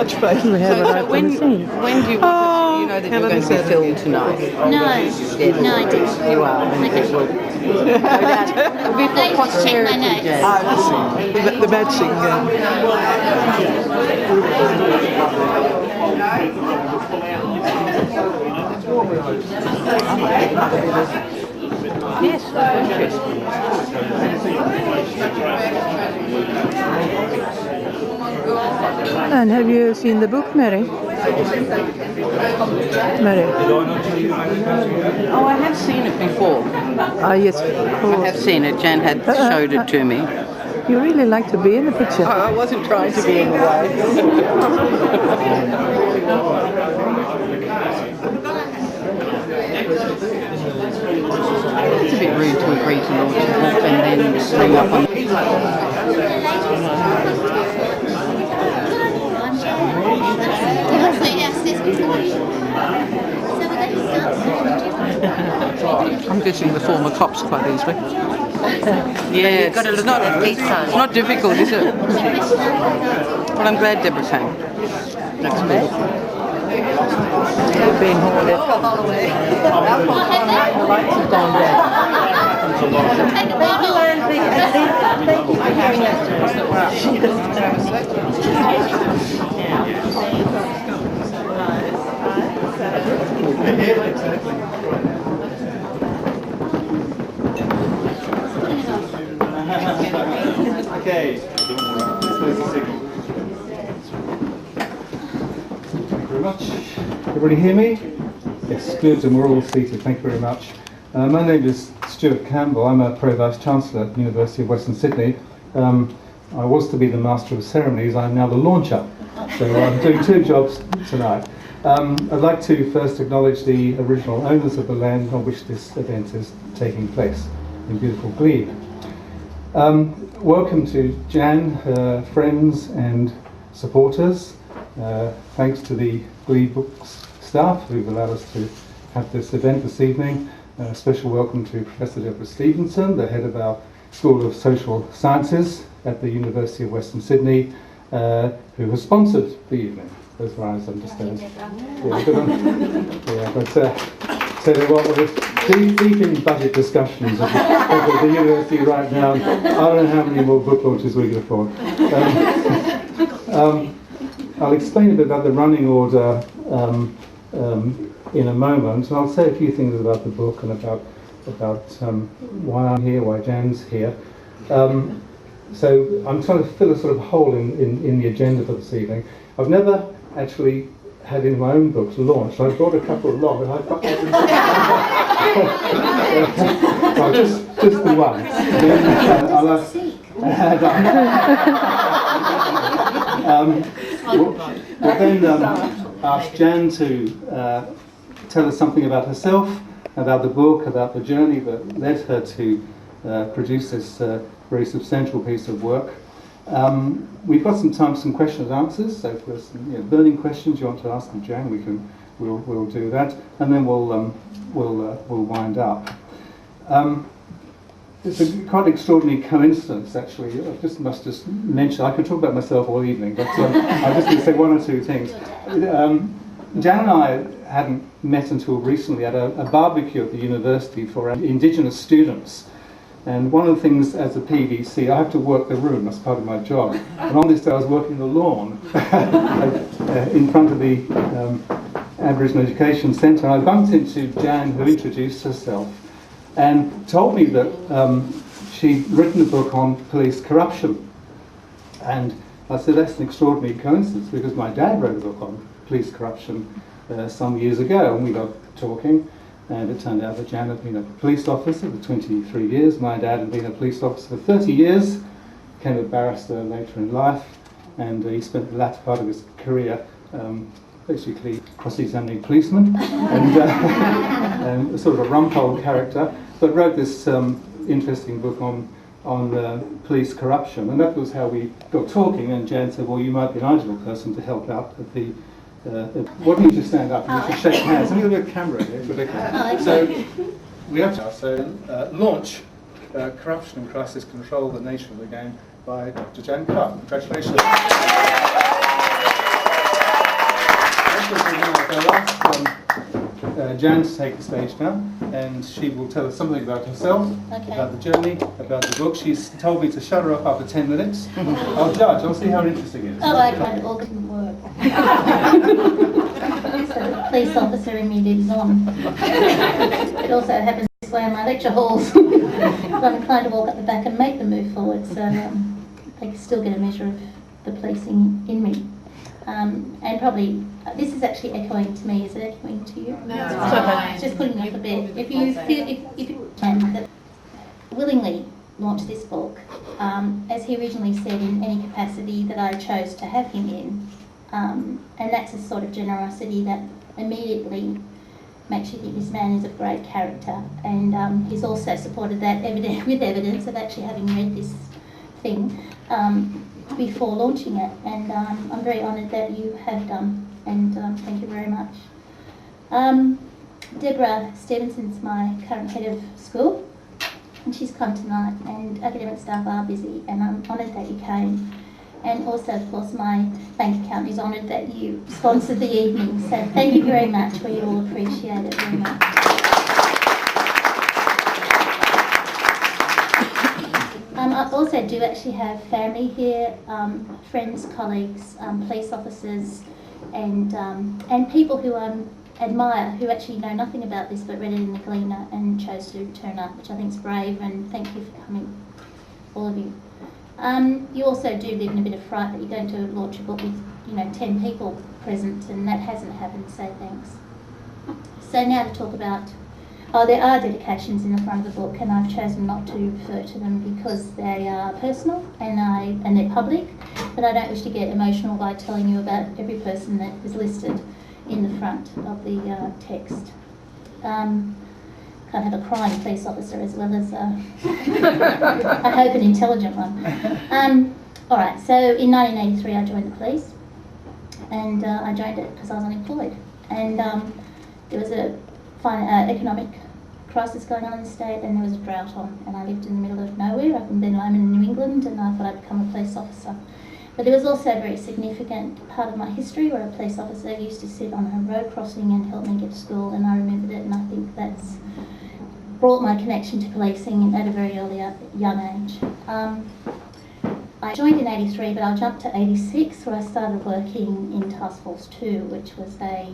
touch base. We have So when do you want to, you know that you're going to be filmed tonight? No, I didn't. You are. Okay. Before Check my posterity, notes. Jan. The matching. Yes, interesting. And have you seen the book, Mary? Mary? Oh, I have seen it before. Ah, yes, of I have course. seen it. Jan had showed it to me. You really like to be in the picture. I wasn't trying to be in the way. It's a bit rude to agree to launch a book and then bring up on. I'm guessing the former cops quite easily. Yeah, it's not difficult, is it? Well, I'm glad Deborah came. That's good. Being haunted. The lights have gone down. Thank you for hearing that. Okay. Thank you very much. Everybody hear me? Yes, good, and we're all seated. Thank you very much. My name is Stuart Campbell. I'm a Pro Vice Chancellor at the University of Western Sydney. I was to be the Master of Ceremonies. I'm now the launcher. So I'm doing two jobs tonight. I'd like to first acknowledge the original owners of the land on which this event is taking place in beautiful Glebe. Welcome to Jan, her friends and supporters. Thanks to the Gleebooks staff who've allowed us to have this event this evening. A special welcome to Professor Deborah Stevenson, the head of our School of Social Sciences at the University of Western Sydney, who has sponsored the evening, as far as I understand. So we're deep in budget discussions at the university right now. I don't know how many more book launches we can afford. I'll explain a bit about the running order in a moment, and I'll say a few things about the book and about why I'm here, why Jan's here. So I'm trying to fill a sort of hole in the agenda for this evening. I've never actually had in my own books launched. I brought a couple along, and I've got well, just the one. We'll then ask Jan to tell us something about herself, about the book, about the journey that led her to produce this very substantial piece of work. We've got some time for some questions and answers, so if there's some burning questions you want to ask of Jan, we'll do that, and then we'll wind up. It's a quite extraordinary coincidence, actually. I must just mention, I could talk about myself all evening, but I'm just going to say one or two things. Jan and I hadn't met until recently at a barbecue at the university for Indigenous students. And one of the things as a PVC, I have to work the room, that's part of my job. And on this day I was working the lawn in front of the Aboriginal Education Centre. I bumped into Jan, who introduced herself and told me that she'd written a book on police corruption. And I said, that's an extraordinary coincidence, because my dad wrote a book on police corruption some years ago, and we got talking. And it turned out that Jan had been a police officer for 23 years. My dad had been a police officer for 30 years, became a barrister later in life, and he spent the latter part of his career basically cross-examining policemen, and sort of a rumphole character, but wrote this interesting book on police corruption. And that was how we got talking, and Jan said, well, you might be an ideal person to help out at the why don't you just stand up and just shake hands? Let me look at the camera here. So we have to launch Corruption and Crisis Control, the Nature of the Game, by Dr. Jan Clark. Congratulations. I'll ask Jan to take the stage now, and she will tell us something about herself, about the journey, about the book. She's told me to shut her up after 10 minutes. I'll judge, I'll see how interesting it is. Oh, okay, it all didn't work. So the police officer in me lives on. It also happens this way in my lecture halls. But I'm inclined to walk up the back and make them move forward, so they can still get a measure of the policing in me. And probably, this is actually echoing to me. Is it echoing to you? No, it's okay. It's just putting me off a bit. If you feel, if you can, that willingly launch this book, as he originally said, in any capacity that I chose to have him in, and that's a sort of generosity that immediately makes you think this man is of great character. And he's also supported that with evidence of actually having read this thing before launching it, and I'm very honoured that you have done, and thank you very much. Deborah Stevenson's my current head of school, and she's come tonight, and academic staff are busy, and I'm honoured that you came. And also, of course, my bank account is honoured that you sponsored the evening, so thank you very much. We all appreciate it very much. I also do actually have family here, friends, colleagues, police officers, and people who I admire, who actually know nothing about this but read it in the Gleaner and chose to turn up, which I think is brave, and thank you for coming, all of you. You also do live in a bit of fright that you're going to launch a book with, 10 people present, and that hasn't happened, so thanks. So now to talk about, there are dedications in the front of the book, and I've chosen not to refer to them because they are personal and they're public, but I don't wish to get emotional by telling you about every person that is listed in the front of the text. Can't have a crying police officer as well as I hope an intelligent one. Alright, so in 1983 I joined the police, and I joined it because I was unemployed, and there was a economic crisis going on in the state, and there was a drought on, and I lived in the middle of nowhere up in Ben Lomond in New England, and I thought I'd become a police officer. But there was also a very significant part of my history where a police officer used to sit on a road crossing and help me get to school, and I remembered it, and I think that's brought my connection to policing at a very young age. I joined in 83, but I'll jump to 86, where I started working in Task Force 2, which was a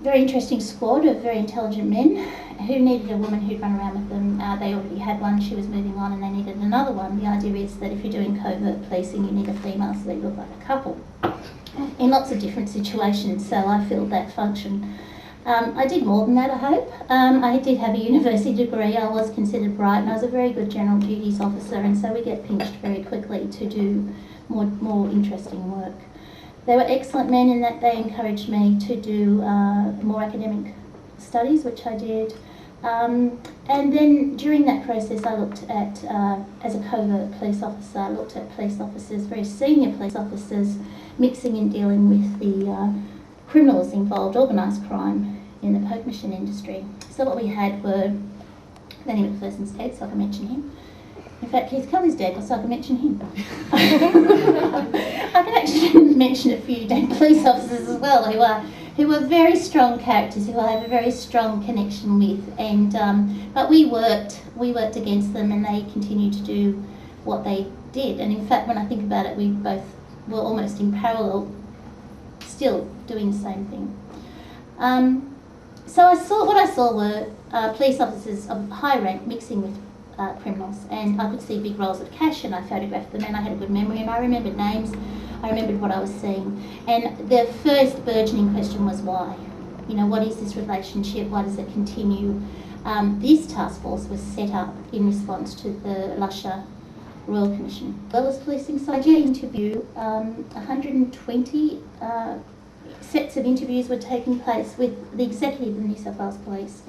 very interesting squad of very intelligent men who needed a woman who'd run around with them. They already had one, she was moving on, and they needed another one. The idea is that if you're doing covert policing, you need a female so they look like a couple in lots of different situations, so I filled that function. I did more than that, I hope. I did have a university degree, I was considered bright, and I was a very good general duties officer, and so we get pinched very quickly to do more interesting work. They were excellent men in that they encouraged me to do more academic studies, which I did. And then during that process I looked at, as a covert police officer, I looked at police officers, very senior police officers, mixing and dealing with the criminals involved, organised crime in the poker machine industry. So what we had were, Lenny McPherson's dead, so I can mention him. In fact, Keith Kelly's dead, so I can mention him. I can actually mention a few dead police officers as well, who were very strong characters, who I have a very strong connection with. And but we worked against them, and they continued to do what they did. And in fact, when I think about it, we both were almost in parallel, still doing the same thing. So what I saw were police officers of high rank mixing with criminals, and I could see big rolls of cash, and I photographed them, and I had a good memory, and I remembered names, I remembered what I was seeing. And the first burgeoning question was why? What is this relationship? Why does it continue? This task force was set up in response to the Lusher Royal Commission. As well as policing, so I did interview 120 sets of interviews were taking place with the executive of the New South Wales Police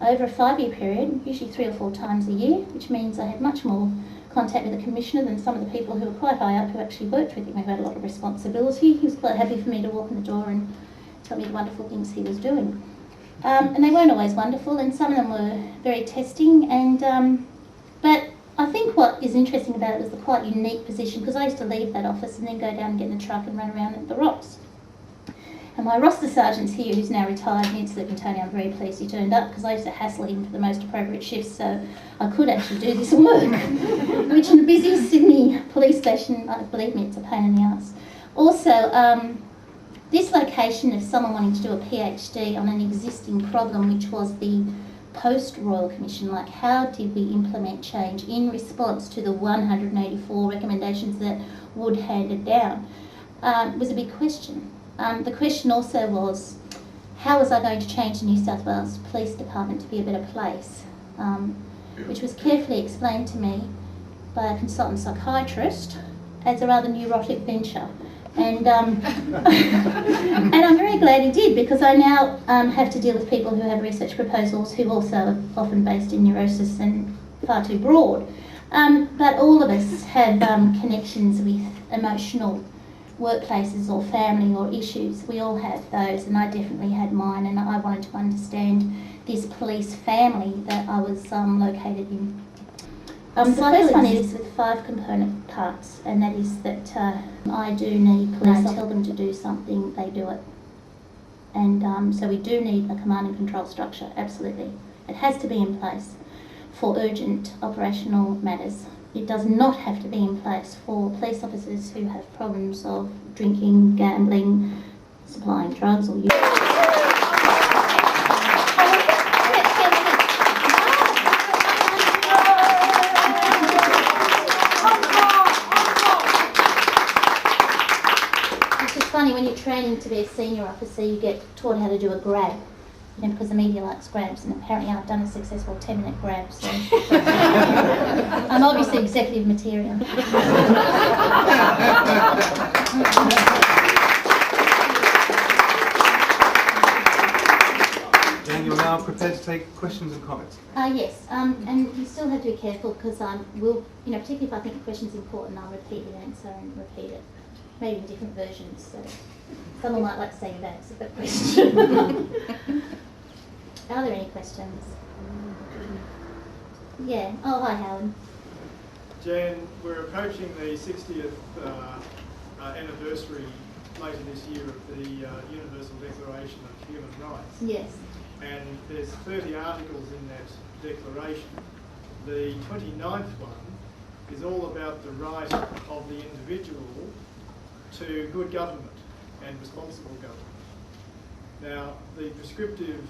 over a 5-year period, usually 3 or 4 times a year, which means I had much more contact with the Commissioner than some of the people who were quite high up who actually worked with him, who had a lot of responsibility. He was quite happy for me to walk in the door and tell me the wonderful things he was doing. And they weren't always wonderful, and some of them were very testing, and but I think what is interesting about it was the quite unique position, because I used to leave that office and then go down and get in the truck and run around at the rocks. And my roster sergeant's here, who's now retired, Ned Slip, Tony, I'm very pleased he turned up, because I used to hassle him for the most appropriate shifts, so I could actually do this work, which in the busy Sydney police station, believe me, it's a pain in the ass. Also, this location of someone wanting to do a PhD on an existing problem, which was the post-Royal Commission, like how did we implement change in response to the 184 recommendations that Wood handed down, was a big question. The question also was, how was I going to change the New South Wales Police Department to be a better place, which was carefully explained to me by a consultant psychiatrist as a rather neurotic venture. And, and I'm very glad he did, because I now have to deal with people who have research proposals who also are often based in neurosis and far too broad. But all of us have connections with emotional workplaces or family or issues. We all have those, and I definitely had mine, and I wanted to understand this police family that I was located in. The first one is with 5 component parts, and that is that I do need police. I tell them to do something, they do it. And so we do need a command and control structure, absolutely. It has to be in place for urgent operational matters. It does not have to be in place for police officers who have problems of drinking, gambling, supplying drugs or use. When you're training to be a senior officer, you get taught how to do a grab, you know, because the media likes grabs, and apparently I've done a successful 10-minute grab, so I'm obviously executive material. Jan, you're now prepared to take questions and comments. Yes, and you still have to be careful, because we'll, you know, particularly if I think a question's important, I'll repeat the answer and repeat it. Maybe in different versions, so someone might like to say that's a good question. Are there any questions? Yeah. Oh, hi, Howard. Jan, we're approaching the 60th anniversary later this year of the Universal Declaration of Human Rights. Yes. And there's 30 articles in that declaration. The 29th one is all about the right of the individual to good government and responsible government. Now, the prescriptive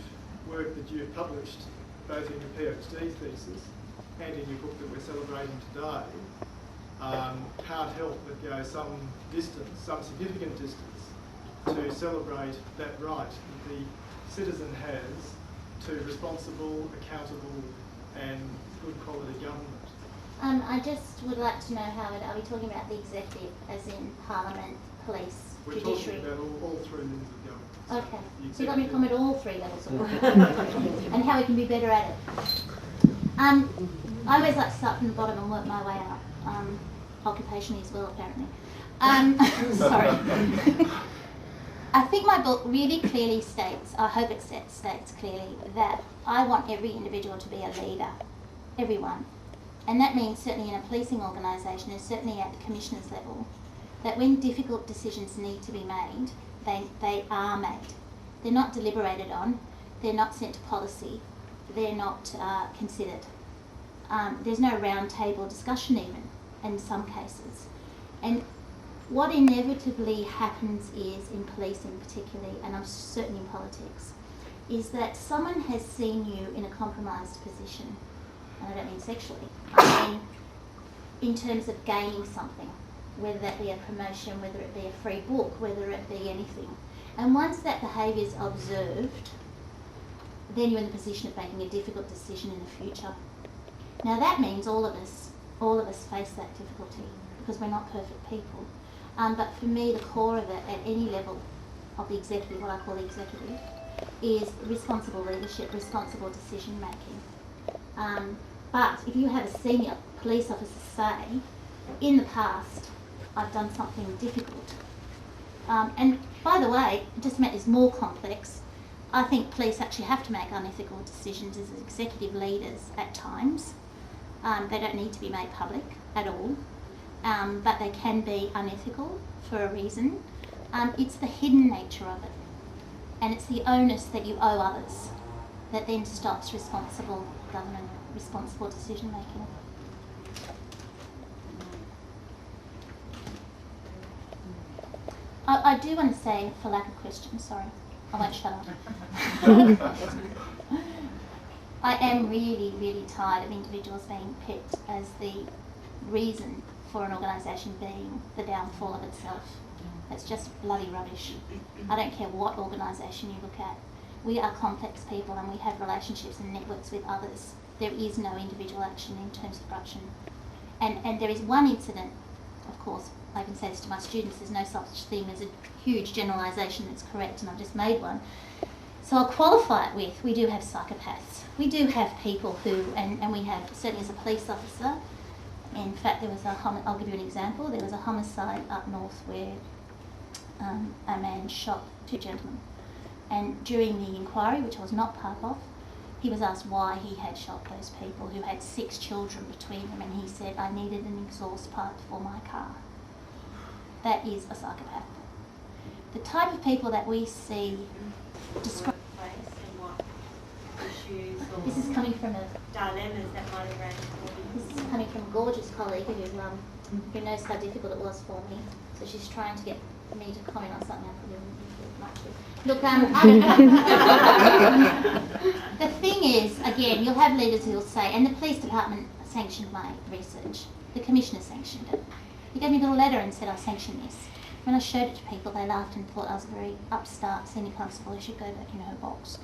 work that you've published, both in your PhD thesis and in your book that we're celebrating today, can't help but go some distance, some significant distance, to celebrate that right that the citizen has to responsible, accountable and good quality government. I just would like to know, Howard, are we talking about the executive, as in Parliament, police, We're judiciary? talking about all 3 levels of government. Okay, so you want me to comment all 3 levels of government and how we can be better at it. I always like to start from the bottom and work my way up, occupationally as well, apparently. Sorry. I think my book really clearly states, I hope it states clearly, that I want every individual to be a leader, everyone. And that means certainly in a policing organisation and certainly at the commissioner's level, that when difficult decisions need to be made, they are made. They're not deliberated on, they're not sent to policy, they're not considered. There's no round table discussion even in some cases. And what inevitably happens is, in policing particularly, and I'm certain in politics, is that someone has seen you in a compromised position, and I don't mean sexually, I mean in terms of gaining something, whether that be a promotion, whether it be a free book, whether it be anything. And once that behaviour is observed, then you're in the position of making a difficult decision in the future. Now that means all of us face that difficulty, because we're not perfect people. But for me, the core of it at any level of the executive, what I call the executive, is responsible leadership, responsible decision making. But if you have a senior police officer say, in the past, I've done something difficult. And by the way, it just meant it's more complex. I think police actually have to make unethical decisions as executive leaders at times. They don't need to be made public at all, but they can be unethical for a reason. It's the hidden nature of it And it's the onus that you owe others that then stops responsible government, responsible decision making. I do want to say, for lack of questions, sorry, I won't shut up. I am really, really tired of individuals being picked as the reason for an organisation being the downfall of itself. It's just bloody rubbish. I don't care what organisation you look at. We are complex people and we have relationships and networks with others. There is no individual action in terms of corruption. And there is one incident, of course, I can say this to my students, there's no such thing as a huge generalisation that's correct, and I've just made one. So I'll qualify it with, we do have psychopaths. We do have people who, and we have, certainly as a police officer, in fact there was I'll give you an example, there was a homicide up north where a man shot two gentlemen. And during the inquiry, which I was not part of, he was asked why he had shot those people who had 6 children between them, and he said, I needed an exhaust pipe for my car. That is a psychopath. The type of people that we see described. This is coming from a dilemmas that might have raised for you. This is coming from a gorgeous colleague who knows how difficult it was for me. So she's trying to get me to comment on something I probably wouldn't like to. Look, the thing is, again, you'll have leaders who'll say, and the police department sanctioned my research. The commissioner sanctioned it. He gave me a little letter and said, I sanction this. When I showed it to people, they laughed and thought I was a very upstart senior constable who should go back in her box.